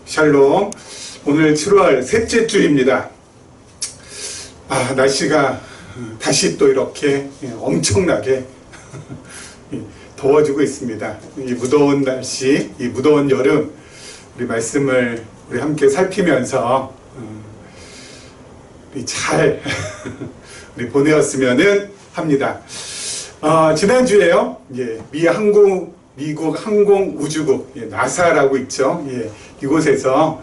샬롬. 오늘 7월 셋째 주입니다. 날씨가 다시 또 이렇게 엄청나게 더워지고 있습니다. 이 무더운 날씨, 이 무더운 여름, 우리 말씀을 우리 함께 살피면서 잘 우리 보내었으면 합니다. 지난주에요, 미국 항공우주국 나사라고 있죠. 이곳에서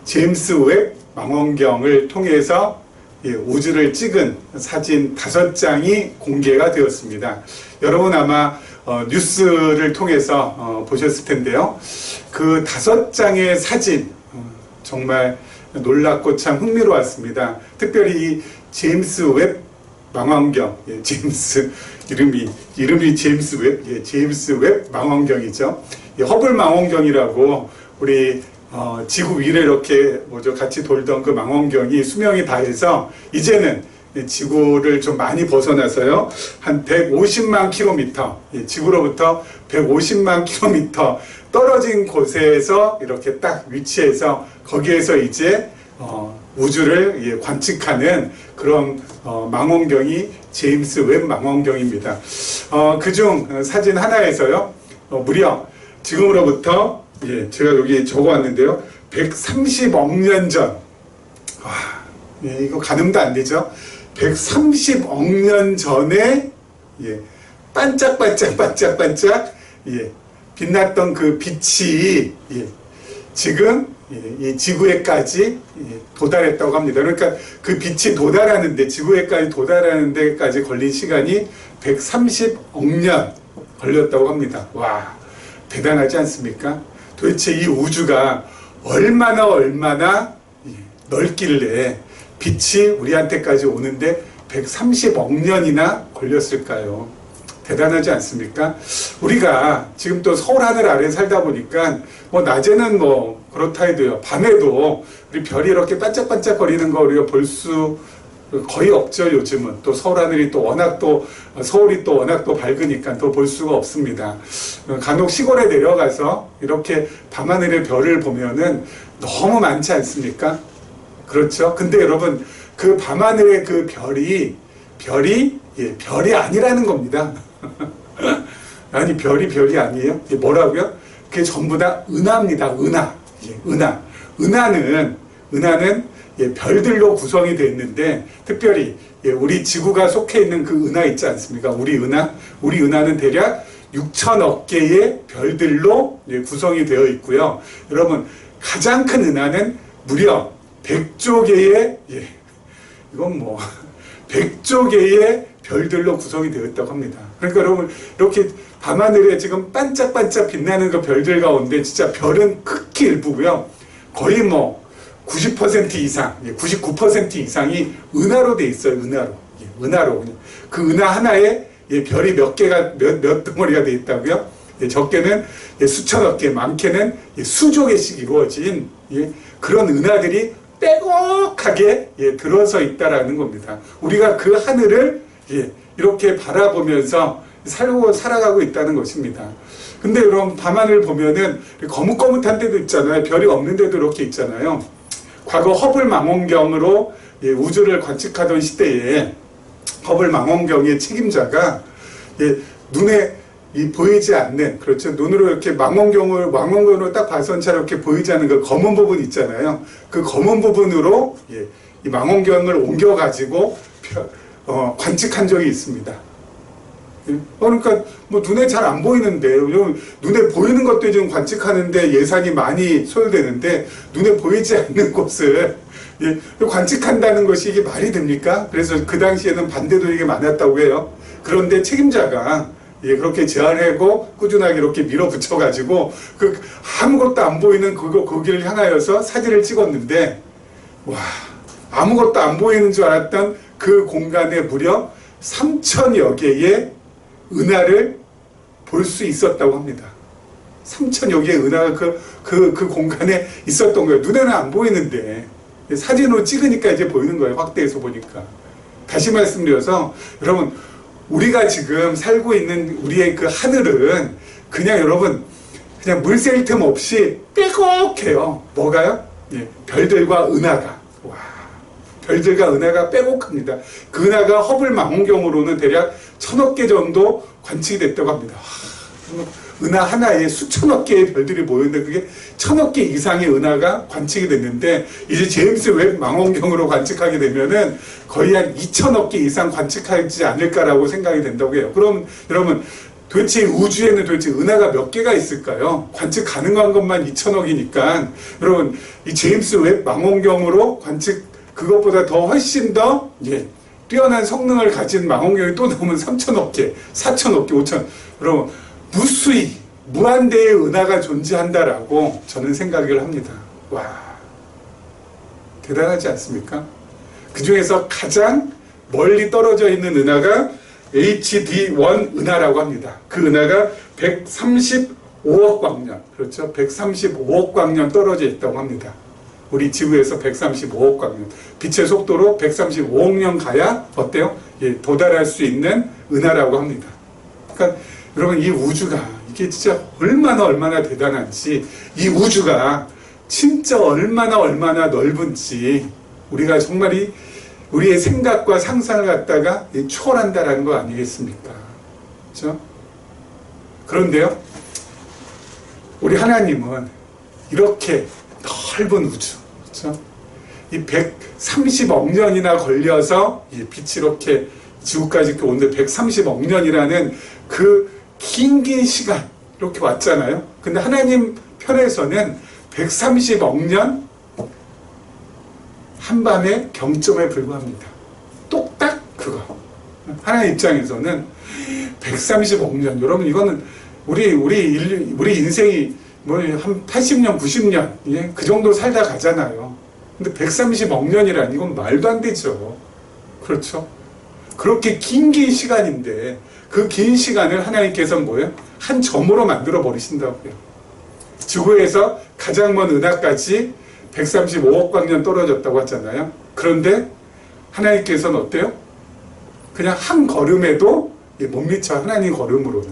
제임스 웹 망원경을 통해서 우주를 찍은 사진 5장이 공개가 되었습니다. 여러분 아마 뉴스를 통해서 보셨을 텐데요. 그 5장의 사진 정말 놀랍고 참 흥미로웠습니다. 특별히 이 제임스 웹 망원경, 제임스 이름이 제임스 웹, 제임스 웹 망원경이죠. 허블 망원경이라고 우리 지구 위를 이렇게 같이 돌던 그 망원경이 수명이 다해서 이제는 지구를 좀 많이 벗어나서요, 한 150만 킬로미터, 지구로부터 150만 킬로미터 떨어진 곳에서 이렇게 딱 위치해서 거기에서 이제 우주를 관측하는 그런 망원경이 제임스 웹 망원경입니다. 그중 사진 하나에서요, 무려 지금으로부터 제가 여기 적어왔는데요, 130억 년 전, 이거 가늠도 안 되죠. 130억 년 전에 반짝반짝 빛났던 그 빛이 지금 이 지구에까지 도달했다고 합니다. 그러니까 그 빛이 도달하는데, 지구에까지 도달하는 데까지 걸린 시간이 130억 년 걸렸다고 합니다. 와, 대단하지 않습니까? 도대체 이 우주가 얼마나 넓길래 빛이 우리한테까지 오는데 130억 년이나 걸렸을까요? 대단하지 않습니까? 우리가 지금 또 서울 하늘 아래 살다 보니까 낮에는 그렇다 해도요, 밤에도 우리 별이 이렇게 반짝반짝 거리는 거 우리가 볼 수 거의 없죠. 요즘은 또 서울 하늘이 또 서울이 또 워낙 또 밝으니까 또 볼 수가 없습니다. 간혹 시골에 내려가서 이렇게 밤하늘의 별을 보면은 너무 많지 않습니까? 그렇죠? 근데 여러분, 그 밤하늘의 그 별이 아니라는 겁니다. 아니, 별이 아니에요? 뭐라고요? 그게 전부 다 은하입니다. 은하는 별들로 구성이 되어 있는데, 특별히 우리 지구가 속해 있는 그 은하 있지 않습니까? 우리 은하는 대략 6천억 개의 별들로 구성이 되어 있고요. 여러분, 가장 큰 은하는 무려 100조 개의 100조 개의 별들로 구성이 되어 있다고 합니다. 그러니까 여러분, 이렇게 밤하늘에 지금 반짝반짝 빛나는 그 별들 가운데 진짜 별은 극히 일부고요. 거의 90% 이상, 99% 이상이 은하로 돼 있어요. 은하로. 그 은하 하나에 별이 몇 덩어리가 돼 있다고요? 적게는 수천억 개, 많게는 수조 개씩 이루어진 그런 은하들이 빼곡하게 들어서 있다라는 겁니다. 우리가 그 하늘을 이렇게 바라보면서 살아가고 있다는 것입니다. 근데 여러분, 밤하늘 보면은 거뭇거뭇한 데도 있잖아요. 별이 없는 데도 이렇게 있잖아요. 과거 허블 망원경으로 우주를 관측하던 시대에 허블 망원경의 책임자가 눈에 보이지 않는, 그렇죠, 눈으로 이렇게 망원경으로 딱 봐서는 잘 이렇게 보이지 않는 그 검은 부분 있잖아요. 그 검은 부분으로 이 망원경을 옮겨가지고 관측한 적이 있습니다. 그러니까 눈에 잘 안 보이는데, 눈에 보이는 것도 지금 관측하는데 예산이 많이 소요되는데, 눈에 보이지 않는 곳을 관측한다는 것이 이게 말이 됩니까? 그래서 그 당시에는 반대도 이게 많았다고 해요. 그런데 책임자가 그렇게 제안하고 꾸준하게 이렇게 밀어붙여가지고 아무것도 안 보이는 거기를 향하여서 사진을 찍었는데, 아무것도 안 보이는 줄 알았던 그 공간에 무려 3천여 개의 은하를 볼 수 있었다고 합니다. 3천여 개의 은하가 그 공간에 있었던 거예요. 눈에는 안 보이는데 사진으로 찍으니까 이제 보이는 거예요. 확대해서 보니까. 다시 말씀드려서, 여러분, 우리가 지금 살고 있는 우리의 그 하늘은 그냥 여러분 그냥 물 셀 틈 없이 빼곡해요. 뭐가요? 예, 별들과 은하가. 와, 별들과 은하가 빼곡합니다. 그 은하가 허블 망원경으로는 대략 1000억 개 정도 관측이 됐다고 합니다. 은하 하나에 수천억 개의 별들이 모였는데 그게 1000억 개 이상의 은하가 관측이 됐는데 이제 제임스 웹 망원경으로 관측하게 되면은 거의 한 2000억 개 이상 관측하지 않을까라고 생각이 된다고 해요. 그럼 여러분 도대체 우주에는 도대체 은하가 몇 개가 있을까요? 관측 가능한 것만 2000억이니까 여러분 이 제임스 웹 망원경으로 관측 그것보다 더 훨씬 더 뛰어난 성능을 가진 망원경이 또 나오면 3000억 개, 4000억 개, 5000 여러분 무수히 무한대의 은하가 존재한다라고 저는 생각을 합니다. 와, 대단하지 않습니까? 그 중에서 가장 멀리 떨어져 있는 은하가 HD1 은하라고 합니다. 그 은하가 135억 광년, 그렇죠? 135억 광년 떨어져 있다고 합니다. 우리 지구에서 135억 광년. 빛의 속도로 135억 년 가야 어때요? 도달할 수 있는 은하라고 합니다. 그러니까 여러분 이 우주가 이게 진짜 얼마나 대단한지 이 우주가 진짜 얼마나 넓은지 우리가 정말 우리의 생각과 상상을 갖다가 초월한다라는 거 아니겠습니까? 그렇죠? 그런데요, 우리 하나님은 이렇게 넓은 우주, 그렇죠? 이 130억 년이나 걸려서 이 빛이 이렇게 지구까지 이렇게 오는데 130억 년이라는 그 긴 시간 이렇게 왔잖아요. 근데 하나님 편에서는 130억 년 한밤의 경점에 불과합니다. 똑딱 그거. 하나님 입장에서는 130억 년. 여러분 이거는 우리 인생이 뭐 한 80년, 90년 그 정도 살다 가잖아요. 근데 130억 년이란 이건 말도 안 되죠. 그렇죠? 그렇게 긴 시간인데 그 긴 시간을 하나님께서는 뭐예요? 한 점으로 만들어 버리신다고요. 지구에서 가장 먼 은하까지 135억 광년 떨어졌다고 했잖아요. 그런데 하나님께서는 어때요? 그냥 한 걸음에도 못 미쳐. 하나님 걸음으로는.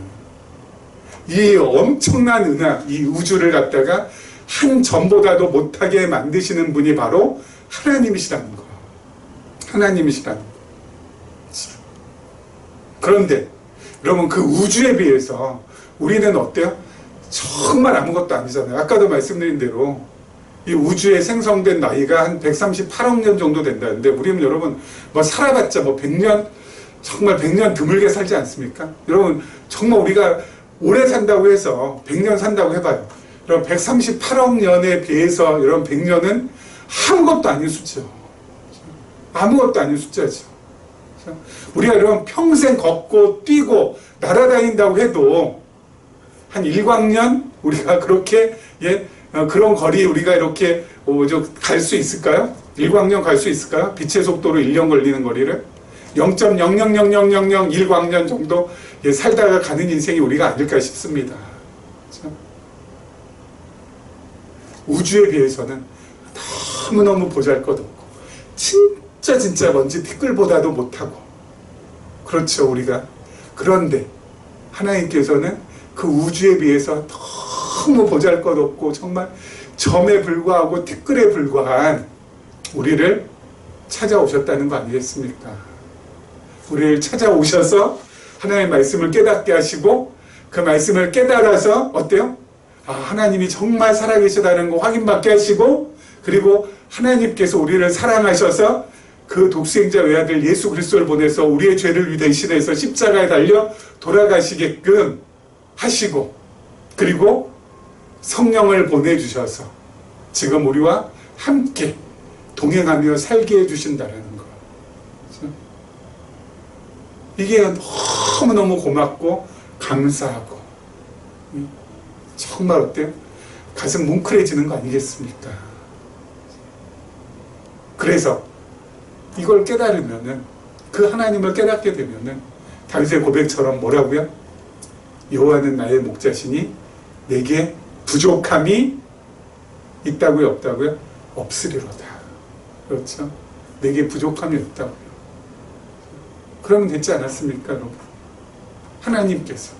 이 엄청난 은하, 이 우주를 갖다가 한 점보다도 못하게 만드시는 분이 바로 하나님이시라는 거. 하나님이시라는 거. 그런데 여러분 그 우주에 비해서 우리는 어때요? 정말 아무것도 아니잖아요. 아까도 말씀드린 대로 이 우주에 생성된 나이가 한 138억 년 정도 된다는데 우리는 여러분 뭐 살아봤자 뭐 100년 정말 100년 드물게 살지 않습니까? 여러분 정말 우리가 오래 산다고 해서 100년 산다고 해봐요. 여러분 138억 년에 비해서 여러분 100년은 아무것도 아닌 숫자죠. 아무것도 아닌 숫자죠. 우리가 여러분 평생 걷고 뛰고 날아다닌다고 해도 한 일광년 우리가 그렇게 그런 거리 우리가 이렇게 갈 수 있을까요? 일광년 갈 수 있을까요? 빛의 속도로 1년 걸리는 거리를 0.0000001 일광년 정도 살다가 가는 인생이 우리가 아닐까 싶습니다. 그렇죠? 우주에 비해서는 너무너무 보잘것없고 진짜 먼지 티끌보다도 못하고 그렇죠 우리가. 그런데 하나님께서는 그 우주에 비해서 너무 보잘것없고 정말 점에 불과하고 티끌에 불과한 우리를 찾아오셨다는 거 아니겠습니까? 우리를 찾아오셔서 하나님의 말씀을 깨닫게 하시고 그 말씀을 깨달아서 어때요? 하나님이 정말 살아계시다는 거 확인받게 하시고 그리고 하나님께서 우리를 사랑하셔서 그 독생자 외아들 예수 그리스도를 보내서 우리의 죄를 위해 대신해서 십자가에 달려 돌아가시게끔 하시고 그리고 성령을 보내주셔서 지금 우리와 함께 동행하며 살게 해주신다는 거. 이게 너무너무 고맙고 감사하고 정말 어때요? 가슴 뭉클해지는 거 아니겠습니까? 그래서 이걸 깨달으면은 그 하나님을 깨닫게 되면은 다윗의 고백처럼 뭐라고요? 여호와는 나의 목자시니 내게 부족함이 있다고요? 없다고요? 없으리로다. 그렇죠? 내게 부족함이 없다고요. 그러면 됐지 않았습니까, 여러분? 하나님께서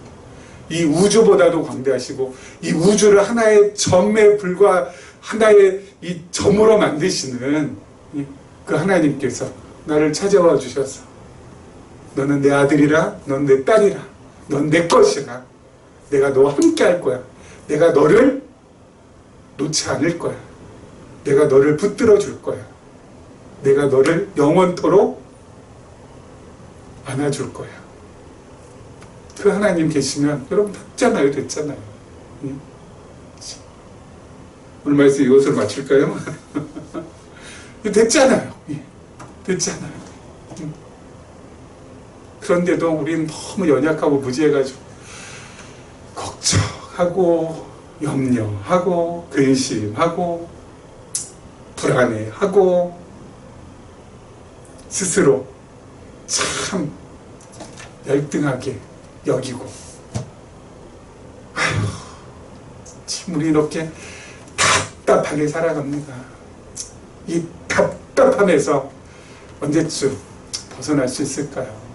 이 우주보다도 광대하시고 이 우주를 하나의 점에 불과 하나의 이 점으로 만드시는 그 하나님께서 나를 찾아와 주셔서 너는 내 아들이라, 넌 내 딸이라, 넌 내 것이라, 내가 너와 함께 할 거야, 내가 너를 놓지 않을 거야, 내가 너를 붙들어 줄 거야, 내가 너를 영원토록 안아줄 거야. 그 하나님 계시면 여러분 됐잖아요. 오늘 말씀 이것으로 마칠까요? 됐잖아요. 그런데도 우리는 너무 연약하고 무지해가지고 걱정하고 염려하고 근심하고 불안해하고 스스로 참 열등하게 여기고 지금 우리 이렇게 답답하게 살아갑니다. 이 답답함에서 언제쯤 벗어날 수 있을까요?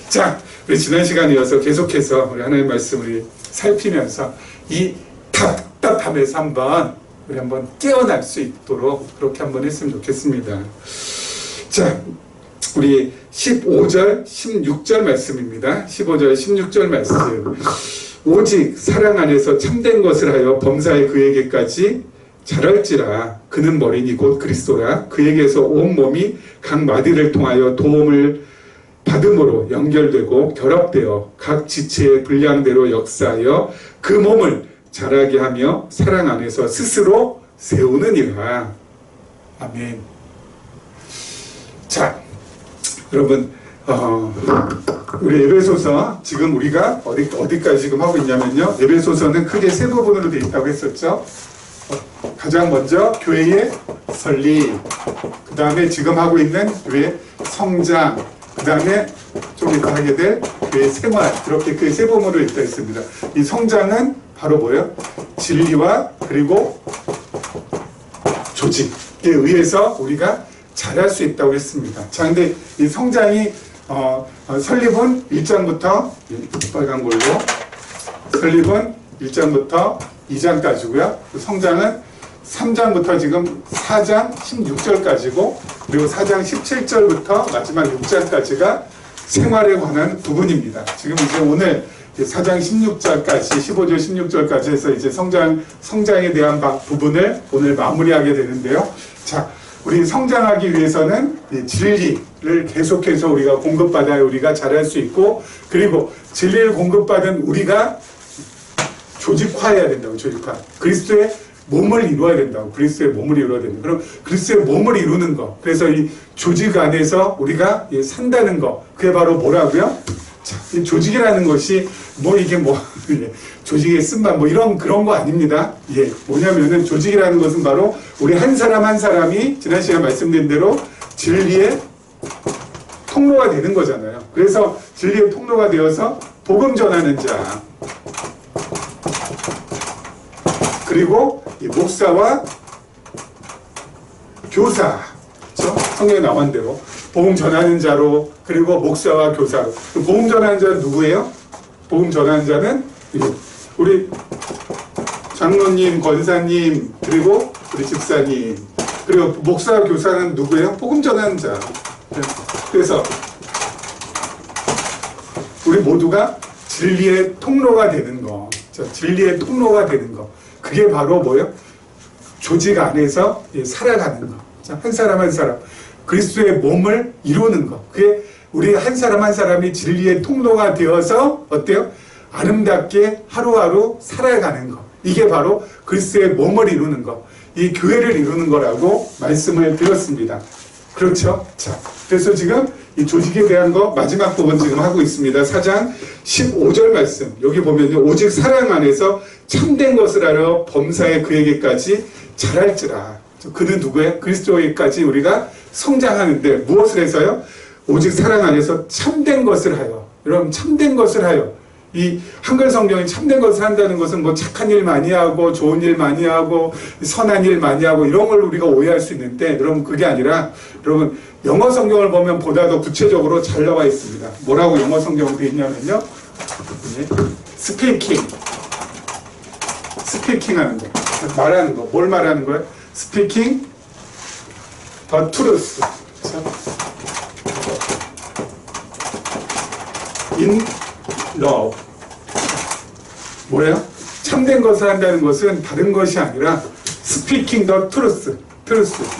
자, 우리 지난 시간에 이어서 계속해서 우리 하나님의 말씀을 살피면서 이 답답함에서 우리 한번 깨어날 수 있도록 그렇게 한번 했으면 좋겠습니다. 자, 우리 15절, 16절 말씀입니다. 15절, 16절 말씀. 오직 사랑 안에서 참된 것을 하여 범사에 그에게까지 자랄지라. 그는 머리니 곧 그리스도라. 그에게서 온 몸이 각 마디를 통하여 도움을 받음으로 연결되고 결합되어 각 지체의 분량대로 역사하여 그 몸을 자라게 하며 사랑 안에서 스스로 세우느니라. 아멘. 자, 여러분, 우리 에베소서 지금 우리가 어디까지 지금 하고 있냐면요. 에베소서는 크게 세 부분으로 되어 있다고 했었죠. 가장 먼저 교회의 설립, 그 다음에 지금 하고 있는 교회 성장, 그 다음에 좀 이따 하게 될 교회 생활, 이렇게 그 세 부분으로 있다 했습니다. 이 성장은 바로 뭐예요? 진리와 그리고 조직에 의해서 우리가 잘할 수 있다고 했습니다. 자, 근데 이 성장이 설립은 1장부터 빨간 걸로 설립은 1장부터 2장까지고요. 성장은 3장부터 지금 4장 16절까지고 그리고 4장 17절부터 마지막 6장까지가 생활에 관한 부분입니다. 지금 이제 오늘 4장 16절까지 15절 16절까지 해서 이제 성장에 대한 부분을 오늘 마무리하게 되는데요. 자, 우리 성장하기 위해서는 진리를 계속해서 우리가 공급받아야 우리가 잘할 수 있고, 그리고 진리를 공급받은 우리가 조직화해야 된다고. 조직화. 그리스도의 몸을 이루어야 된다고. 그리스도의 몸을 이루어야 된다. 그럼 그리스도의 몸을 이루는 거. 그래서 이 조직 안에서 우리가 산다는 거. 그게 바로 뭐라고요? 자, 이 조직이라는 것이 조직의 쓴맛 그런 거 아닙니다. 뭐냐면은 조직이라는 것은 바로 우리 한 사람 한 사람이 지난 시간에 말씀드린 대로 진리의 통로가 되는 거잖아요. 그래서 진리의 통로가 되어서 복음 전하는 자, 그리고 이 목사와 교사, 그렇죠? 성경에 나온 대로 복음 전하는 자로, 그리고 목사와 교사. 복음 전하는 자는 누구예요? 복음 전하는 자는 우리 장로님, 권사님, 그리고 우리 집사님, 그리고 목사와 교사는 누구예요? 복음 전하는 자. 그래서 우리 모두가 진리의 통로가 되는 거. 진리의 통로가 되는 거. 그게 바로 뭐예요? 조직 안에서 살아가는 거. 한 사람 한 사람. 그리스도의 몸을 이루는 것. 그게 우리 한 사람 한 사람이 진리의 통로가 되어서 어때요? 아름답게 하루하루 살아가는 것. 이게 바로 그리스도의 몸을 이루는 것. 이 교회를 이루는 거라고 말씀을 드렸습니다. 그렇죠? 자, 그래서 지금 이 조직에 대한 거 마지막 부분 지금 하고 있습니다. 4장 15절 말씀. 여기 보면요. 오직 사랑 안에서 참된 것을 알아 범사에 그에게까지 자랄지라. 그는 누구예요? 그리스도에까지 우리가 성장하는데 무엇을 해서요? 오직 사랑 안에서 참된 것을 하여. 여러분, 참된 것을 하여. 이 한글 성경이 참된 것을 한다는 것은 뭐 착한 일 많이 하고 좋은 일 많이 하고 선한 일 많이 하고 이런 걸 우리가 오해할 수 있는데, 여러분 그게 아니라, 여러분 영어 성경을 보면 보다 더 구체적으로 잘 나와 있습니다. 뭐라고 영어 성경으로 되어 있냐면요, 스피킹 하는 거, 말하는 거. 뭘 말하는 거예요? 스피킹 the truth, in love. 뭐예요? 참된 것을 한다는 것은 다른 것이 아니라 speaking the truth.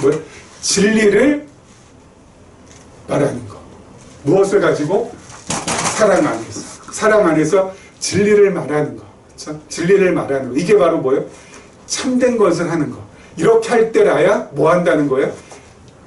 뭐예요? 진리를 말하는 거. 무엇을 가지고? 사랑 안에서 진리를 말하는 거. 그렇죠? 진리를 말하는 거. 이게 바로 뭐예요? 참된 것을 하는 거. 이렇게 할 때라야 뭐 한다는 거예요?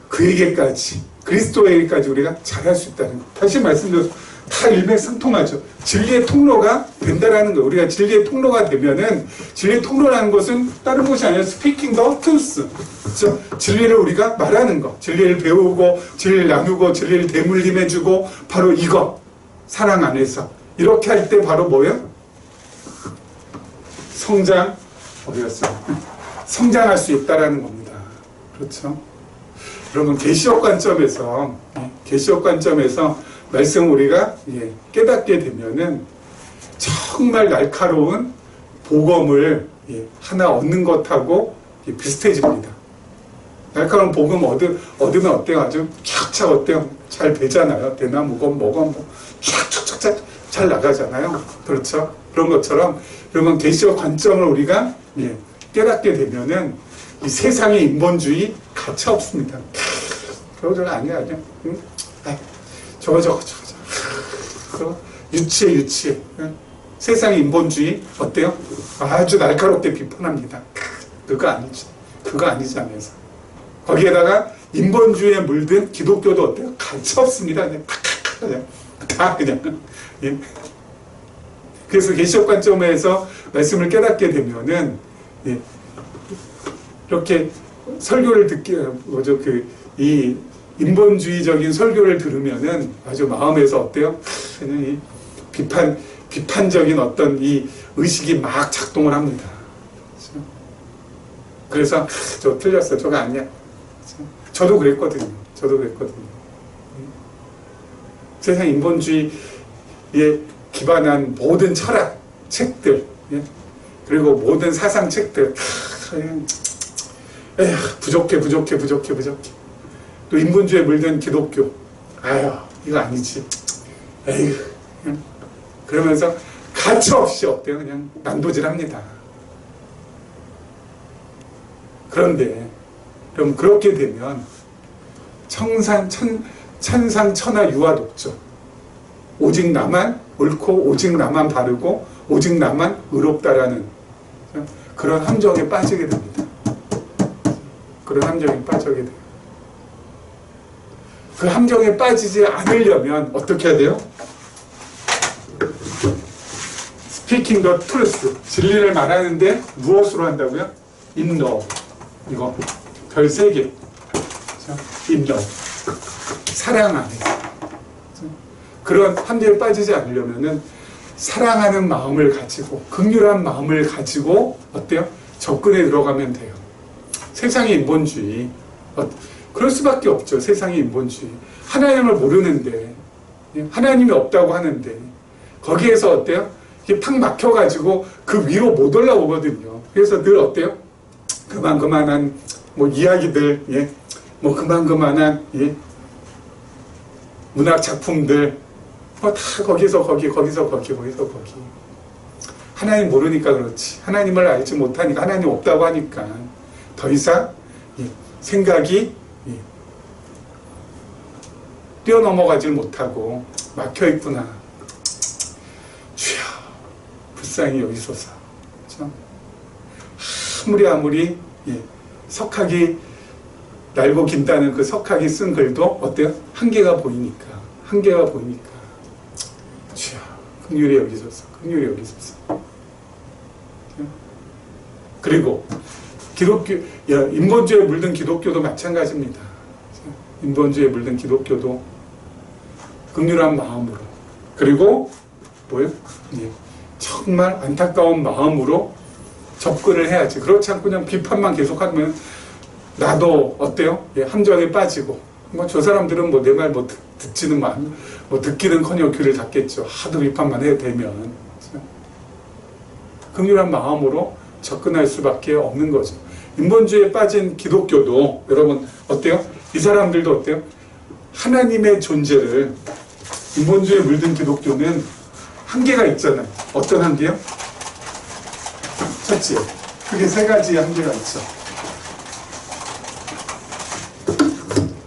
그에게까지, 그리스도에게까지 우리가 잘할 수 있다는 거. 다시 말씀드려서 다 일맥상통하죠. 진리의 통로가 된다라는 거. 우리가 진리의 통로가 되면은, 진리의 통로라는 것은 다른 것이 아니라 speaking the truth. 그렇죠? 진리를 우리가 말하는 거. 진리를 배우고, 진리를 나누고, 진리를 대물림해주고, 바로 이거. 사랑 안에서. 이렇게 할 때 바로 뭐예요? 성장할 수 있다라는 겁니다. 그렇죠? 여러분, 계시록 관점에서 말씀 우리가 깨닫게 되면은 정말 날카로운 복음을 하나 얻는 것하고 비슷해집니다. 날카로운 복음 얻으면 어때요? 아주 촥촥 어때요? 잘 되잖아요. 대나무고 뭐고 촥촥촥 잘 나가잖아요. 그렇죠? 그런 것처럼 그러면 계시록 관점을 우리가 깨닫게 되면은 이 세상의 인본주의 가차 없습니다. 저거 아니야. 응? 저거. 유치해. 세상의 인본주의 어때요? 아주 날카롭게 비판합니다. 그거 아니지 하면서. 거기에다가 인본주의에 물든 기독교도 어때요? 가차 없습니다. 그냥. 예. 그래서 계시록 관점에서 말씀을 깨닫게 되면은 이렇게 설교를 이 인본주의적인 설교를 들으면은 아주 마음에서 어때요? 그냥 이 비판적인 어떤 이 의식이 막 작동을 합니다. 그래서 저 틀렸어. 저거 아니야. 저도 그랬거든요. 세상 인본주의에 기반한 모든 철학 책들, 그리고 모든 사상 책들, 부족해. 또 인본주의에 물든 기독교, 이거 아니지. 그러면서 가차없이 어때요? 그냥 난도질합니다. 그런데 그럼 그렇게 되면 천상천하 유아독존, 오직 나만 옳고 오직 나만 바르고 오직 나만 의롭다라는 그런 함정에 빠지게 됩니다. 그 함정에 빠지지 않으려면 어떻게 해야 돼요? Speaking the truth, 진리를 말하는데 무엇으로 한다고요? In love. 이거 별 3개. In love. 사랑 안에서. 그런 함정에 빠지지 않으려면은 사랑하는 마음을 가지고, 긍휼한 마음을 가지고 어때요? 접근에 들어가면 돼요. 세상의 인본주의, 그럴 수밖에 없죠. 세상의 인본주의. 하나님을 모르는데, 하나님이 없다고 하는데, 거기에서 어때요? 이게 팍 막혀가지고 그 위로 못 올라오거든요. 그래서 늘 어때요? 그만한 뭐 이야기들, 그만한 문학 작품들, 다 거기서 거기. 하나님 모르니까 그렇지. 하나님을 알지 못하니까, 하나님 없다고 하니까 더 이상 생각이 뛰어넘어가질 못하고 막혀있구나. 주여 불쌍히 여기소서. 그렇죠? 아무리 석학이 날고 긴다는 그 석학이 쓴 글도 어때요? 한계가 보이니까 주여 긍휼히 여기소서. 그리고 기독교, 인본주의에 물든 기독교도 마찬가지입니다. 인본주의에 물든 기독교도 긍휼한 마음으로, 그리고 뭐예요? 예. 정말 안타까운 마음으로 접근을 해야지. 그렇지 않고 그냥 비판만 계속하면 나도 어때요? 예, 함정에 빠지고 뭐 저 사람들은 뭐 내 말 뭐 듣지는 뭐 듣기는커녕 귀를 닫겠죠. 하도 비판만 해도 되면 긍휼한 마음으로 접근할 수밖에 없는 거죠. 인본주의에 빠진 기독교도 여러분 어때요? 이 사람들도 어때요? 하나님의 존재를 인본주의에 물든 기독교는 한계가 있잖아요. 어떤 한계요? 첫째, 크게 세 가지의 한계가 있죠.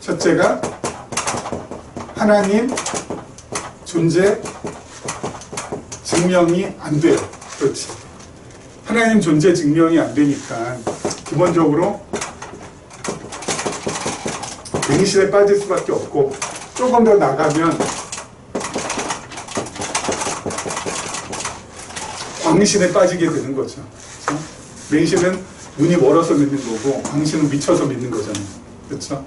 첫째가 하나님 존재 증명이 안 돼요. 그렇지. 하나님 존재 증명이 안 되니까 기본적으로 맹신에 빠질 수밖에 없고, 조금 더 나가면 광신에 빠지게 되는 거죠. 그렇죠? 맹신은 눈이 멀어서 믿는 거고 광신은 미쳐서 믿는 거잖아요. 그렇죠?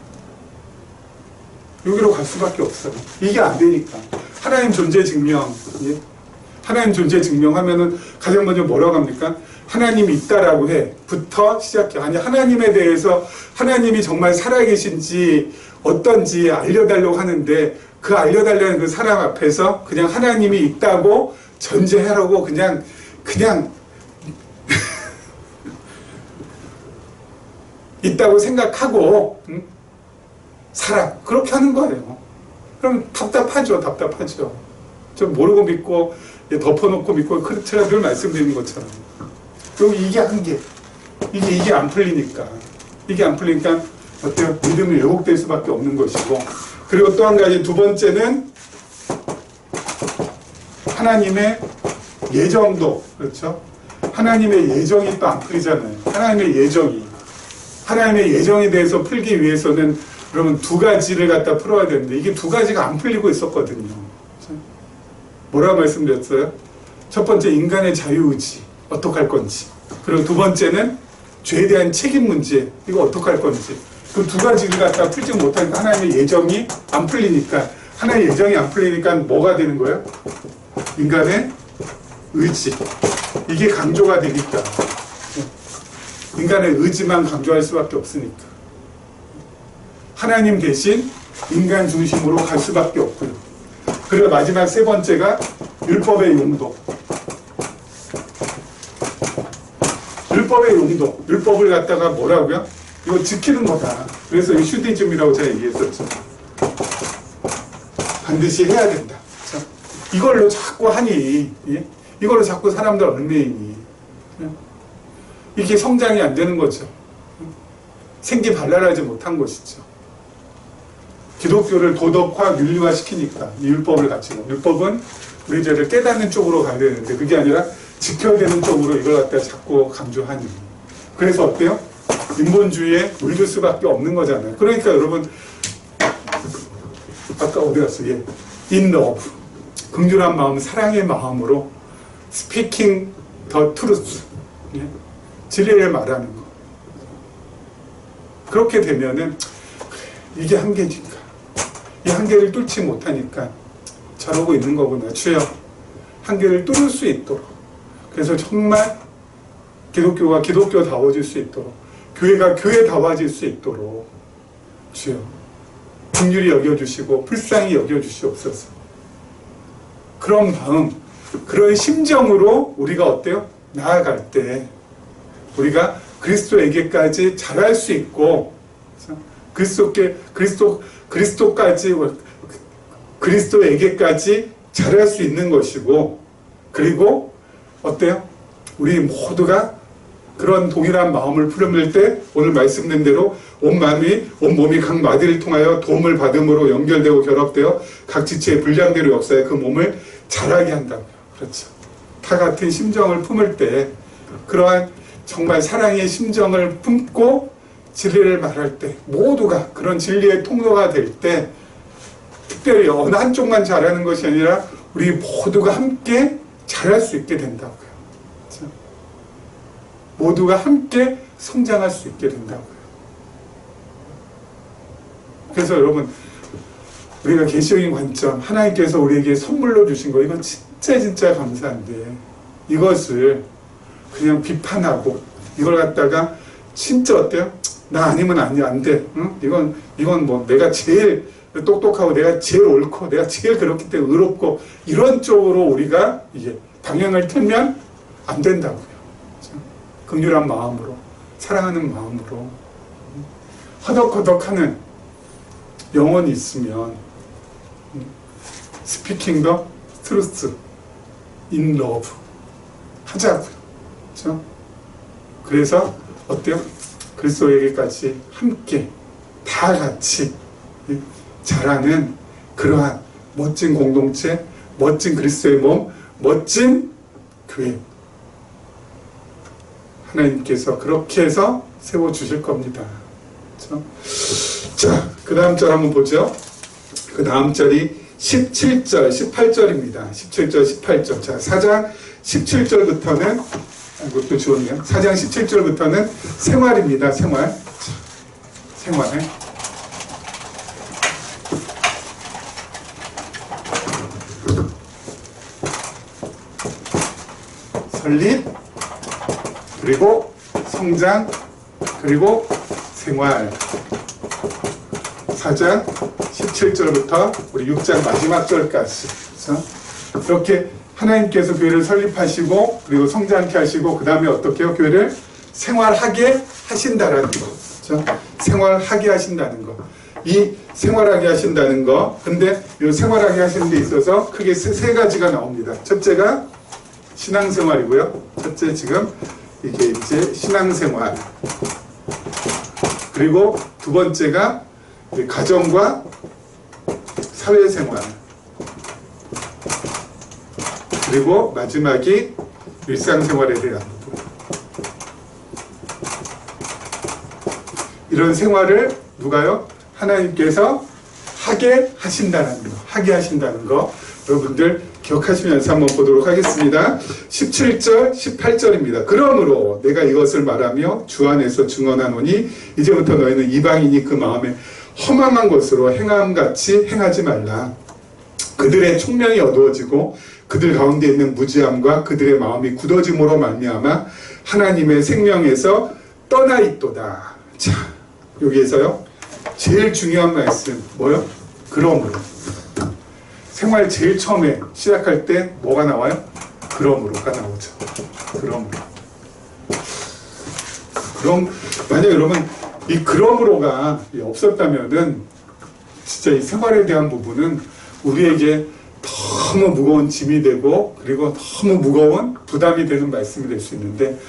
여기로 갈 수밖에 없어요. 이게 안 되니까. 하나님 존재 증명, 예? 하나님 존재 증명하면은 가장 먼저 뭐라고 합니까? 하나님이 있다라고 해. 부터 시작해. 아니, 하나님에 대해서 하나님이 정말 살아계신지 어떤지 알려달라고 하는데 그 알려달라는 그 사람 앞에서 그냥 하나님이 있다고 전제하라고 그냥 있다고 생각하고 살아. 그렇게 하는 거예요. 그럼 답답하죠. 좀 모르고 믿고 덮어놓고 믿고 제가 늘 말씀드리는 것처럼 이게 한계. 이게 안 풀리니까 어때요? 믿음이 왜곡될 수밖에 없는 것이고, 그리고 또 한 가지, 두 번째는 하나님의 예정도, 그렇죠? 하나님의 예정이 또 안 풀리잖아요. 하나님의 예정에 대해서 풀기 위해서는 그러면 두 가지를 갖다 풀어야 되는데 이게 두 가지가 안 풀리고 있었거든요. 그렇죠? 뭐라고 말씀드렸어요? 첫 번째, 인간의 자유의지 어떡할 건지, 그리고 두 번째는 죄에 대한 책임 문제, 이거 어떡할 건지. 그 두 가지를 갖다 풀지 못하니까 하나님의 예정이 안 풀리니까, 하나님의 예정이 안 풀리니까 뭐가 되는 거예요? 인간의 의지, 이게 강조가 되니까 인간의 의지만 강조할 수밖에 없으니까 하나님 대신 인간 중심으로 갈 수밖에 없고요. 그리고 마지막 세 번째가 율법의 용도. 율법을 갖다가 뭐라고요? 이거 지키는 거다. 그래서 이 슈디즘이라고 제가 얘기했었죠. 반드시 해야 된다. 그렇죠? 이걸로 자꾸 하니, 예? 이걸로 자꾸 사람들 얽매이니, 이게 성장이 안 되는 거죠. 생기 발랄하지 못한 것이죠. 기독교를 도덕화, 윤리화 시키니까 이 율법을 가지고, 율법은 우리 죄를 깨닫는 쪽으로 가야 되는데 그게 아니라 지켜야 되는 쪽으로 이걸 갖다 자꾸 강조하니, 그래서 어때요? 인본주의에 물들 수밖에 없는 거잖아요. 그러니까 여러분, 아까 어디 갔어? 예. In love, 긍휼한 마음, 사랑의 마음으로 speaking the truth, 예? 진리를 말하는 거. 그렇게 되면은 이게 한계니까, 이 한계를 뚫지 못하니까 저러고 있는 거구나. 주여, 한계를 뚫을 수 있도록, 그래서 정말 기독교가 기독교다워질 수 있도록, 교회가 교회다워질 수 있도록 주여 긍휼히 여겨주시고 불쌍히 여겨주시옵소서. 그런 마음, 그런 심정으로 우리가 어때요? 나아갈 때 우리가 그리스도에게까지 자랄 수 있고, 그리스도에게까지 자랄 수 있는 것이고, 그리고 어때요? 우리 모두가 그런 동일한 마음을 품을 때 오늘 말씀된 대로 온 몸이 각 마디를 통하여 도움을 받음으로 연결되고 결합되어 각 지체의 분량대로 역사에 그 몸을 자라게 한다고요. 그렇죠. 다 같은 심정을 품을 때, 그러한 정말 사랑의 심정을 품고 진리를 말할 때, 모두가 그런 진리의 통로가 될 때, 특별히 어느 한쪽만 잘하는 것이 아니라 우리 모두가 함께 잘할 수 있게 된다고요. 그렇죠? 모두가 함께 성장할 수 있게 된다고요. 그래서 여러분, 우리가 계시적인 관점, 하나님께서 우리에게 선물로 주신 거, 이건 진짜 감사한데 이것을 그냥 비판하고 이걸 갖다가 진짜 어때요? 나 아니면 안 돼. 응? 이건 뭐 내가 제일 똑똑하고 내가 제일 옳고 내가 제일 그렇기 때문에 의롭고 이런 쪽으로 우리가 이제 방향을 틀면 안 된다고요. 긍휼한 마음으로 사랑하는 마음으로 허덕허덕하는 영혼이 있으면 스피킹 더 트루스 인 러브 하자고요. 그렇죠? 그래서 어때요? 그리스도에게까지 함께 다 같이 자라는 그러한 멋진 공동체, 멋진 그리스도의 몸, 멋진 교회. 하나님께서 그렇게 해서 세워주실 겁니다. 그렇죠? 자, 그 다음 절 한번 보죠. 그 다음 절이 17절, 18절입니다. 17절, 18절. 자, 4장 17절부터는, 이것도 좋네요. 4장 17절부터는 생활입니다. 생활. 생활. 설립, 그리고 성장, 그리고 생활. 4장 17절부터 우리 6장 마지막 절까지. 그렇죠? 이렇게 하나님께서 교회를 설립하시고 그리고 성장케 하시고 그 다음에 어떻게 해요? 교회를 생활하게 하신다라는 거. 그렇죠? 생활하게 하신다는 거. 이 생활하게 하신다는 거. 근데 이 생활하게 하시는 데 있어서 크게 세 가지가 나옵니다. 첫째가 신앙생활이고요. 첫째 지금 이게 이제 신앙생활. 그리고 두 번째가 가정과 사회생활. 그리고 마지막이 일상생활에 대한 부분. 이런 생활을 누가요? 하나님께서 하게 하신다는 거. 하게 하신다는 거. 여러분들 기억하시면서 한번 보도록 하겠습니다. 17절, 18절입니다. 그러므로 내가 이것을 말하며 주 안에서 증언하노니 이제부터 너희는 이방인이 그 마음에 허망한 것으로 행함같이 행하지 말라. 그들의 총명이 어두워지고 그들 가운데 있는 무지함과 그들의 마음이 굳어짐으로 말미암아 하나님의 생명에서 떠나 있도다. 자, 여기에서요. 제일 중요한 말씀 뭐요? 그러므로. 생활 제일 처음에 시작할 때 뭐가 나와요? 그러므로가 나오죠. 그러므로. 그럼 만약 여러분 이 그러므로가 없었다면은 진짜 이 생활에 대한 부분은 우리에게 너무 무거운 짐이 되고 그리고 너무 무거운 부담이 되는 말씀이 될 수 있는데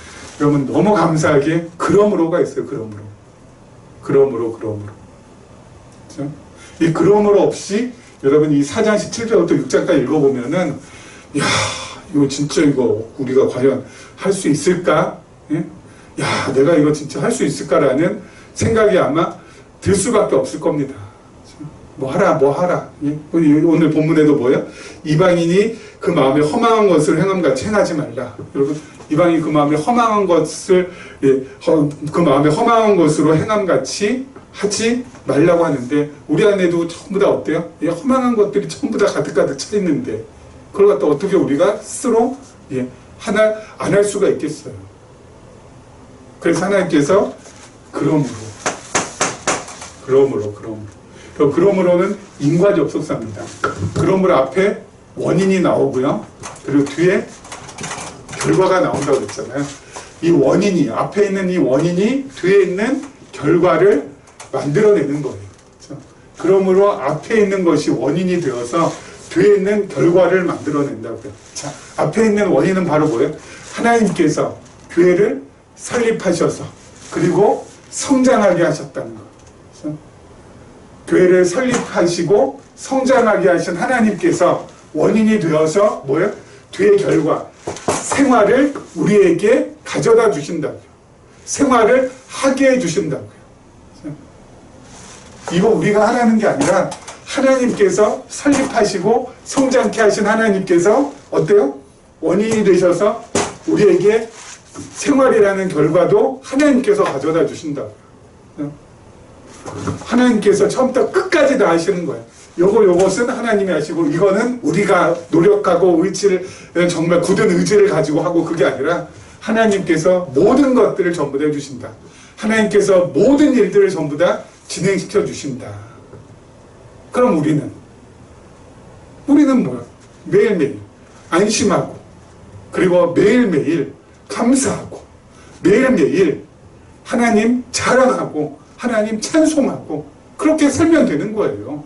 여러분 너무 감사하게 그러므로가 있어요. 그러므로. 그렇죠? 이 그러므로 없이 여러분 이 4장 17절부터 6장까지 읽어보면은 야 이거 진짜 이거 우리가 과연 할 수 있을까? 예? 야 내가 이거 진짜 할 수 있을까라는 생각이 아마 들 수밖에 없을 겁니다. 뭐 하라. 예? 오늘 본문에도 뭐예요? 이방인이 그 마음에 허망한 것을 행함같이 행하지 말라. 여러분 이방인이 그 마음에 허망한 것을 그 마음에 허망한 것으로 행함같이 하지 말라고 하는데 우리 안에도 전부 다 어때요? 허망한 것들이 전부 다 가득가득 차 있는데 그걸 갖다 어떻게 우리가 스스로 하나 안 할 수가 있겠어요. 그래서 하나님께서 그러므로는 인과접속사입니다. 그러므로 앞에 원인이 나오고요. 그리고 뒤에 결과가 나온다고 그랬잖아요. 이 원인이 앞에 있는 이 원인이 뒤에 있는 결과를 만들어내는 거예요. 그렇죠? 그러므로 앞에 있는 것이 원인이 되어서 뒤에 있는 결과를 만들어낸다고요. 자, 앞에 있는 원인은 바로 뭐예요? 하나님께서 교회를 설립하셔서 그리고 성장하게 하셨다는 거. 그렇죠? 교회를 설립하시고 성장하게 하신 하나님께서 원인이 되어서 뭐예요? 뒤의 결과, 생활을 우리에게 가져다 주신다고요. 생활을 하게 해주신다고요. 이거 우리가 하라는 게 아니라 하나님께서 설립하시고 성장케 하신 하나님께서 어때요? 원인이 되셔서 우리에게 생활이라는 결과도 하나님께서 가져다 주신다고요. 하나님께서 처음부터 끝까지 다 하시는 거예요. 요것은 하나님이 하시고 이거는 우리가 노력하고 의지를 정말 굳은 의지를 가지고 하고 그게 아니라 하나님께서 모든 것들을 전부 다 해주신다. 하나님께서 모든 일들을 전부 다 진행시켜 주신다. 그럼 우리는 뭐야? 매일매일 안심하고 그리고 매일매일 감사하고 매일매일 하나님 자랑하고 하나님 찬송하고 그렇게 살면 되는 거예요.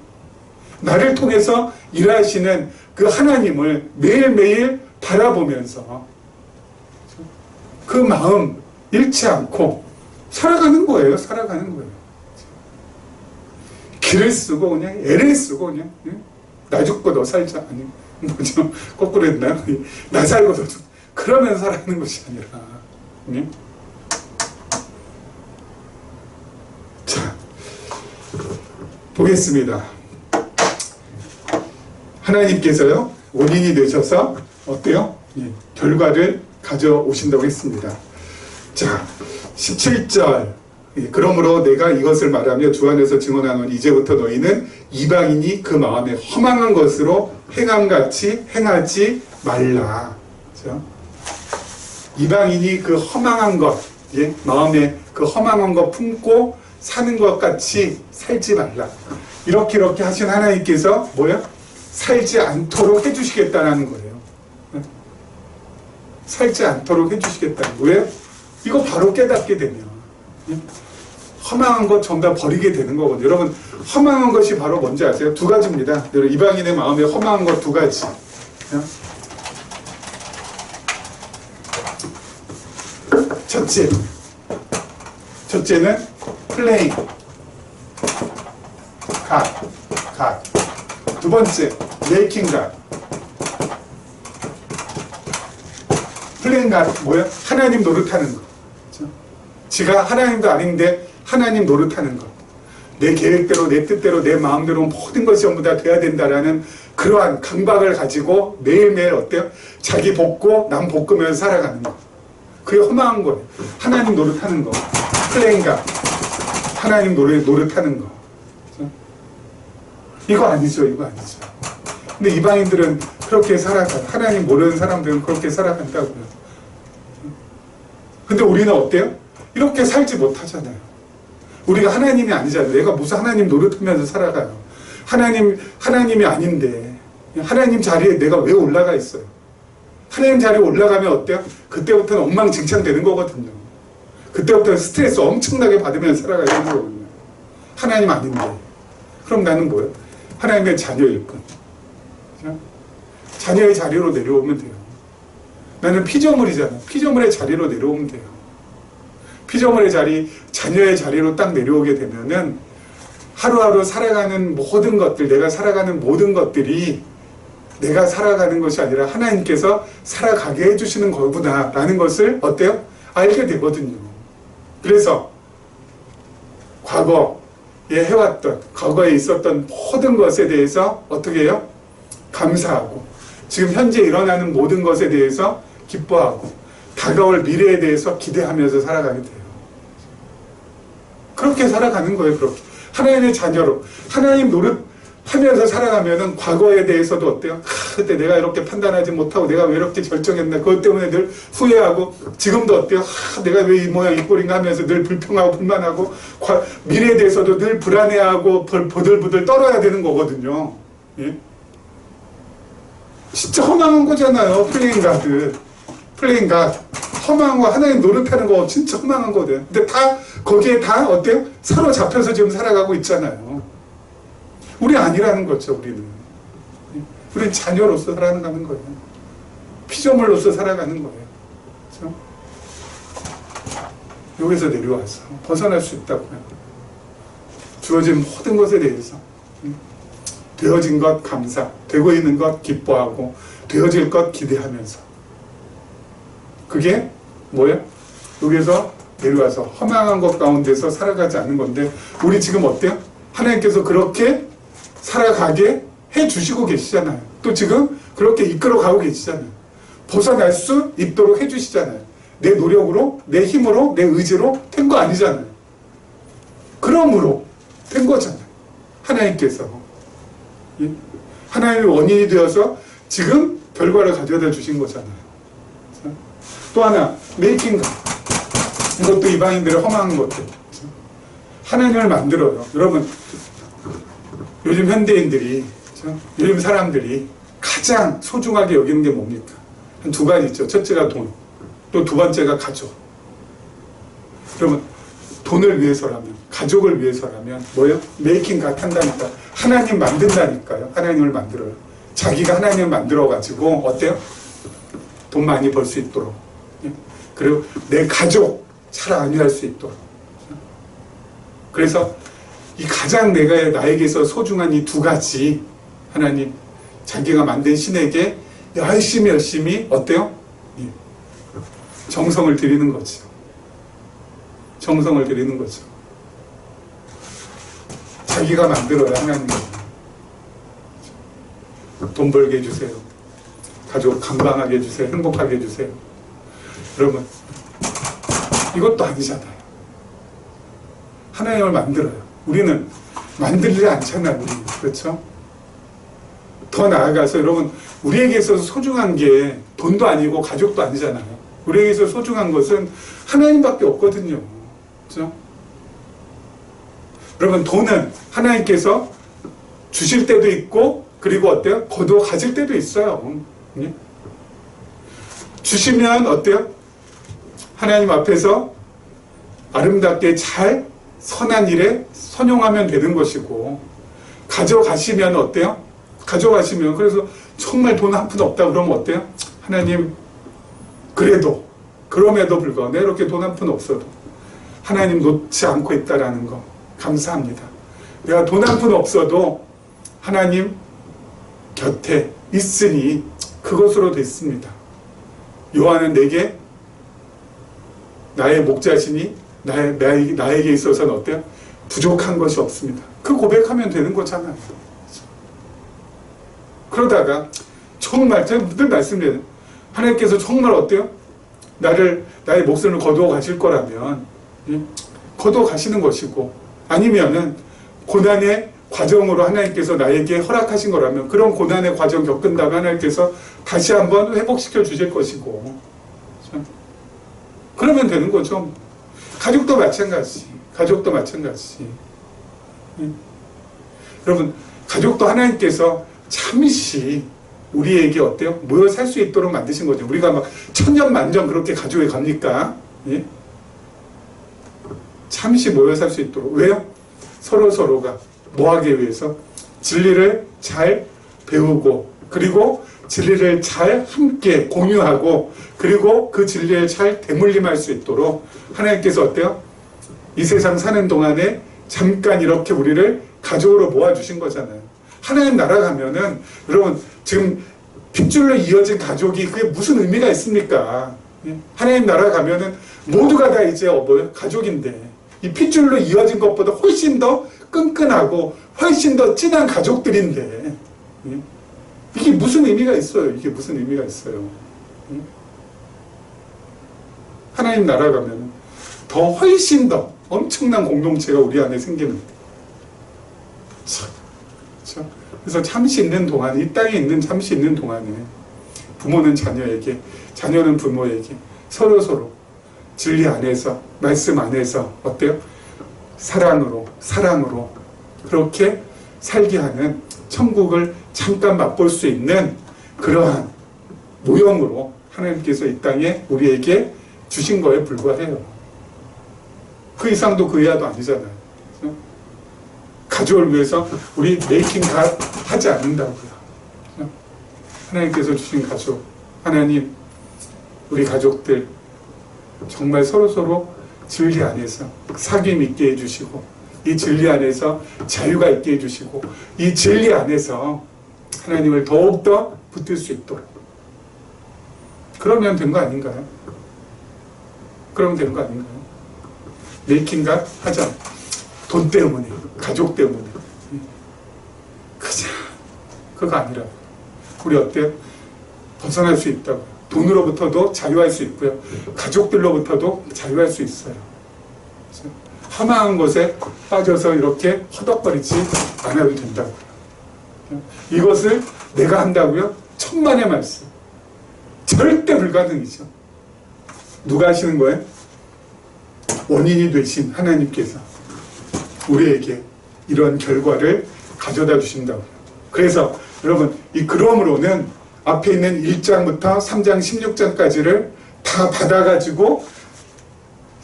나를 통해서 일하시는 그 하나님을 매일매일 바라보면서 그 마음 잃지 않고 살아가는 거예요. 살아가는 거예요. 길을 쓰고 그냥 애를 쓰고 그냥 나 죽고 너 살자. 아니 뭐죠? 거꾸로 했나? 나 살고 너 죽고 그러면서 살아가는 것이 아니라 자 보겠습니다. 하나님께서요 원인이 되셔서 어때요? 결과를 가져오신다고 했습니다. 자 17절 그러므로 내가 이것을 말하며 주 안에서 증언하노니 이제부터 너희는 이방인이 그 마음에 허망한 것으로 행함같이 행하지 말라. 그렇죠? 이방인이 그 허망한 것 마음에 그 허망한 것 품고 사는 것 같이 살지 말라. 이렇게 하신 하나님께서 뭐야? 살지 않도록 해주시겠다는 거예요. 살지 않도록 해주시겠다는 거예요. 왜? 이거 바로 깨닫게 되면 허망한 것 전부 다 버리게 되는 거거든요. 여러분 허망한 것이 바로 뭔지 아세요? 두 가지입니다. 여러분 이방인의 마음에 허망한 것 두 가지. 첫째는 플레잉 갓. 두 번째 메이킹 갓. 플레잉 갓 뭐야? 하나님 노릇하는 거. 그렇죠? 지가 하나님도 아닌데 하나님 노릇하는 것. 내 계획대로 내 뜻대로 내 마음대로 모든 것이 전부 다 돼야 된다라는 그러한 강박을 가지고 매일매일 어때요? 자기 볶고 남 볶으면서 살아가는 거. 그게 허망한 거예요. 하나님 노릇하는 거. 플레인가 하나님 노릇하는 거. 그렇죠? 이거 아니죠. 근데 이방인들은 그렇게 살아가. 하나님 모르는 사람들은 그렇게 살아간다고요. 근데 우리는 어때요? 이렇게 살지 못하잖아요. 우리가 하나님이 아니잖아요. 내가 무슨 하나님 노릇하면서 살아가요. 하나님이 아닌데 하나님 자리에 내가 왜 올라가 있어요? 하나님 자리에 올라가면 어때요? 그때부터는 엉망진창 되는 거거든요. 그때부터는 스트레스 엄청나게 받으면서 살아가야 되는 거거든요. 하나님 아닌데. 그럼 나는 뭐예요? 하나님의 자녀일 뿐. 그렇죠? 자녀의 자리로 내려오면 돼요. 나는 피조물이잖아. 피조물의 자리로 내려오면 돼요. 피조물의 자리, 자녀의 자리로 딱 내려오게 되면은 하루하루 살아가는 모든 것들, 내가 살아가는 모든 것들이 내가 살아가는 것이 아니라 하나님께서 살아가게 해주시는 거구나라는 것을 어때요? 알게 되거든요. 그래서 과거에 해왔던, 과거에 있었던 모든 것에 대해서 어떻게 해요? 감사하고 지금 현재 일어나는 모든 것에 대해서 기뻐하고 다가올 미래에 대해서 기대하면서 살아가게 돼요. 그렇게 살아가는 거예요. 그렇게 하나님의 자녀로 하나님 노릇하면서 살아가면은 과거에 대해서도 어때요? 그때 내가 이렇게 판단하지 못하고 내가 왜 이렇게 결정했나 그것 때문에 늘 후회하고 지금도 어때요? 내가 왜 이 모양 이 꼴인가 하면서 늘 불평하고 불만하고 미래에 대해서도 늘 불안해하고 보들보들 떨어야 되는 거거든요. 예? 진짜 허망한 거잖아요. 플레잉 갓 허망한 거 하나님 노릇하는 거 진짜 허망한 거거든. 근데 다 거기에 다 어때요? 사로잡혀서 지금 살아가고 있잖아요. 우리 아니라는 거죠. 우리는 자녀로서 살아가는 거예요. 피조물로서 살아가는 거예요. 그렇죠? 여기서 내려와서 벗어날 수 있다고요. 주어진 모든 것에 대해서 되어진 것 감사, 되고 있는 것 기뻐하고 되어질 것 기대하면서 그게 뭐예요? 여기서 내려와서 허망한 것 가운데서 살아가지 않는 건데 우리 지금 어때요? 하나님께서 그렇게 살아가게 해주시고 계시잖아요. 또 지금 그렇게 이끌어가고 계시잖아요. 벗어날 수 있도록 해주시잖아요. 내 노력으로, 내 힘으로, 내 의지로 된 거 아니잖아요. 그러므로 된 거잖아요. 하나님께서. 예? 하나님의 원인이 되어서 지금 결과를 가져다 주신 거잖아요. 또 하나, 메이킹 갓. 이것도 이방인들의 허망한 것들. 하나님을 만들어요. 여러분, 요즘 현대인들이, 요즘 사람들이 가장 소중하게 여기는 게 뭡니까? 한 두 가지 있죠. 첫째가 돈, 또 두 번째가 가족. 여러분, 돈을 위해서라면, 가족을 위해서라면 뭐예요? 메이킹 갓 한다니까. 하나님 만든다니까요. 하나님을 만들어요. 자기가 하나님을 만들어가지고 어때요? 돈 많이 벌 수 있도록. 그리고 내 가족 잘 안위할 수 있도록. 그래서 이 가장 나에게서 소중한 이 두 가지, 하나님 자기가 만든 신에게 열심히 어때요? 정성을 드리는 거죠. 정성을 드리는 거죠. 자기가 만들어야 하나님 돈 벌게 해주세요. 가족 건강하게 해주세요. 행복하게 해주세요. 여러분, 이것도 아니잖아요. 하나님을 만들어요. 우리는 만들지 않잖아요. 우리는. 그렇죠? 더 나아가서 여러분, 우리에게 있어서 소중한 게 돈도 아니고 가족도 아니잖아요. 우리에게 있어서 소중한 것은 하나님밖에 없거든요. 그렇죠? 여러분, 돈은 하나님께서 주실 때도 있고, 그리고 어때요? 거두어 가질 때도 있어요. 예? 주시면 어때요? 하나님 앞에서 아름답게 잘 선한 일에 선용하면 되는 것이고, 가져가시면 어때요? 가져가시면, 그래서 정말 돈 한 푼 없다 그러면 어때요? 하나님, 그럼에도 불구하고 내 이렇게 돈 한 푼 없어도 하나님 놓지 않고 있다라는 거 감사합니다. 내가 돈 한 푼 없어도 하나님 곁에 있으니 그것으로 됐습니다. 요한은 내게 나의 목자시니 나에게 있어서는 어때요? 부족한 것이 없습니다. 그 고백하면 되는 거잖아요. 그러다가 정말 제가 늘 말씀드려요. 하나님께서 정말 어때요? 나의 목숨을 거두어 가실 거라면 거두어 가시는 것이고, 아니면은 고난의 과정으로 하나님께서 나에게 허락하신 거라면 그런 고난의 과정 겪은다가 하나님께서 다시 한번 회복시켜 주실 것이고, 그러면 되는 거죠. 가족도 마찬가지. 여러분, 가족도 하나님께서 잠시 우리에게 어때요? 모여 살 수 있도록 만드신 거죠. 우리가 막 천년만년 그렇게 가족에 갑니까? 예? 잠시 모여 살 수 있도록. 왜요? 서로가 뭐 하기 위해서? 진리를 잘 배우고, 그리고 진리를 잘 함께 공유하고, 그리고 그 진리를 잘 대물림할 수 있도록 하나님께서 어때요? 이 세상 사는 동안에 잠깐 이렇게 우리를 가족으로 모아주신 거잖아요. 하나님 나라 가면은, 여러분, 지금 핏줄로 이어진 가족이 그게 무슨 의미가 있습니까? 하나님 나라 가면은 모두가 다 이제 가족인데, 이 핏줄로 이어진 것보다 훨씬 더 끈끈하고 훨씬 더 진한 가족들인데, 이게 무슨 의미가 있어요? 하나님 나라 가면은 더 훨씬 더 엄청난 공동체가 우리 안에 생기는. 그렇죠? 그래서 잠시 있는 동안, 이 땅에 있는 잠시 있는 동안에 부모는 자녀에게, 자녀는 부모에게 서로 진리 안에서, 말씀 안에서 어때요? 사랑으로 그렇게 살게 하는, 천국을 잠깐 맛볼 수 있는 그러한 모형으로 하나님께서 이 땅에 우리에게 주신 거에 불과해요. 그 이상도 그 이하도 아니잖아요. 가족을 위해서 우리 메이킹 갓 하지 않는다고요. 하나님께서 주신 가족, 하나님, 우리 가족들 정말 서로 진리 안에서 사귐 있게 해주시고, 이 진리 안에서 자유가 있게 해주시고, 이 진리 안에서 하나님을 더욱더 붙들 수 있도록. 그러면 된 거 아닌가요? 메이킹 갓 하자. 돈 때문에, 가족 때문에. 그거 아니라고. 우리 어때요? 벗어날 수 있다고. 돈으로부터도 자유할 수 있고요. 가족들로부터도 자유할 수 있어요. 허망한 것에 빠져서 이렇게 허덕거리지 않아도 된다고요. 이것을 내가 한다고요? 천만의 말씀. 절대 불가능이죠. 누가 하시는 거예요? 원인이 되신 하나님께서 우리에게 이런 결과를 가져다 주신다고요. 그래서 여러분, 이 그러므로는 앞에 있는 1장부터 3장 16장까지를 다 받아가지고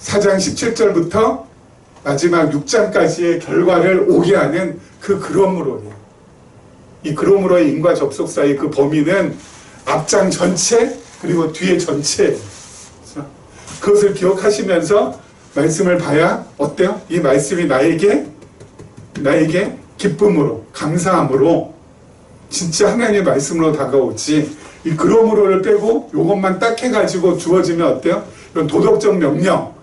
4장 17절부터 마지막 6장까지의 결과를 오게 하는 그 그러므로예요. 이 그러므로의 인과 접속사의 그 범위는 앞장 전체 그리고 뒤에 전체예요. 그것을 기억하시면서 말씀을 봐야 어때요? 이 말씀이 나에게 기쁨으로, 감사함으로 진짜 하나님의 말씀으로 다가오지, 이 그러므로를 빼고 이것만 딱 해가지고 주어지면 어때요? 이런 도덕적 명령,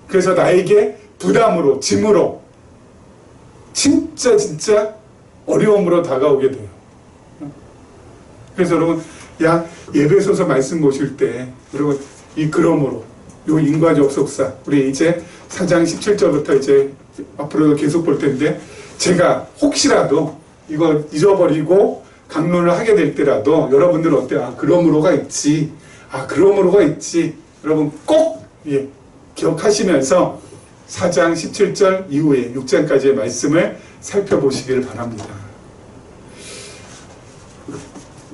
그래서 나에게 부담으로, 짐으로, 진짜 어려움으로 다가오게 돼요. 그래서 여러분, 예배소서 말씀 보실 때 여러분, 이 그러므로, 요 인과 접속사, 우리 이제 4장 17절부터 이제 앞으로도 계속 볼 텐데, 제가 혹시라도 이거 잊어버리고 강론을 하게 될 때라도 여러분들 어때요? 그러므로가 있지. 그러므로가 있지. 여러분 꼭 기억하시면서 4장 17절 이후에 6장까지의 말씀을 살펴보시기를 바랍니다.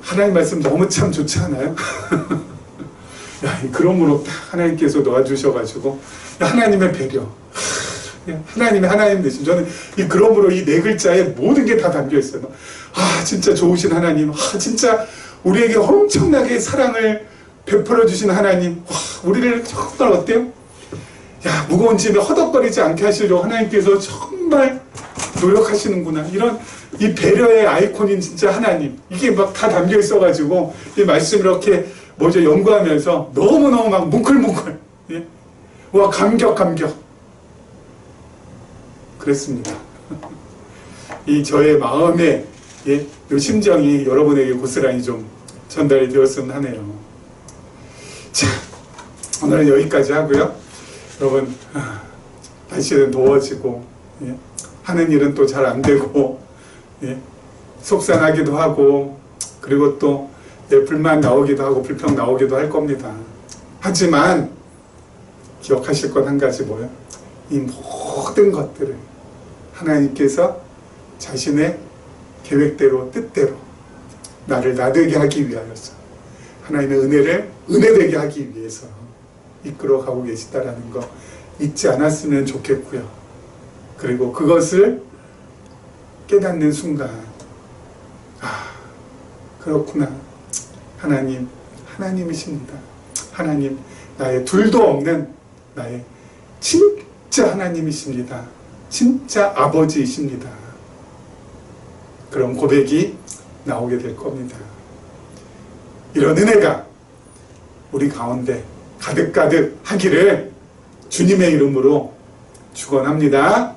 하나님 말씀 너무 참 좋지 않아요? 그러므로 하나님께서 놓아주셔가지고 하나님의 배려, 하나님 되신, 저는 이 그러므로 이 네 글자에 모든 게 다 담겨 있어요. 진짜 좋으신 하나님, 진짜 우리에게 엄청나게 사랑을 베풀어 주신 하나님, 우리를 정말 어때요? 무거운 짐에 허덕거리지 않게 하시려고 하나님께서 정말 노력하시는구나. 이런 이 배려의 아이콘인 진짜 하나님, 이게 막 다 담겨 있어가지고 이 말씀 이렇게 연구하면서 너무너무 막 뭉클뭉클, 와, 감격. 그랬습니다. 이 저의 마음의 이 심정이 여러분에게 고스란히 좀 전달이 되었으면 하네요. 자, 오늘은 여기까지 하고요. 여러분, 날씨는 더워지고 하는 일은 또 잘 안 되고 속상하기도 하고, 그리고 또 불만 나오기도 하고 불평 나오기도 할 겁니다. 하지만 기억하실 것 한 가지 뭐예요? 이 모든 것들을 하나님께서 자신의 계획대로, 뜻대로 나를 나되게 하기 위하여서, 하나님의 은혜를 은혜되게 하기 위해서 이끌어가고 계시다라는 거 잊지 않았으면 좋겠고요. 그리고 그것을 깨닫는 순간, 그렇구나, 하나님이십니다. 하나님, 나의 둘도 없는 나의 진짜 하나님이십니다. 진짜 아버지이십니다. 그런 고백이 나오게 될 겁니다. 이런 은혜가 우리 가운데 가득가득 하기를 주님의 이름으로 축원합니다.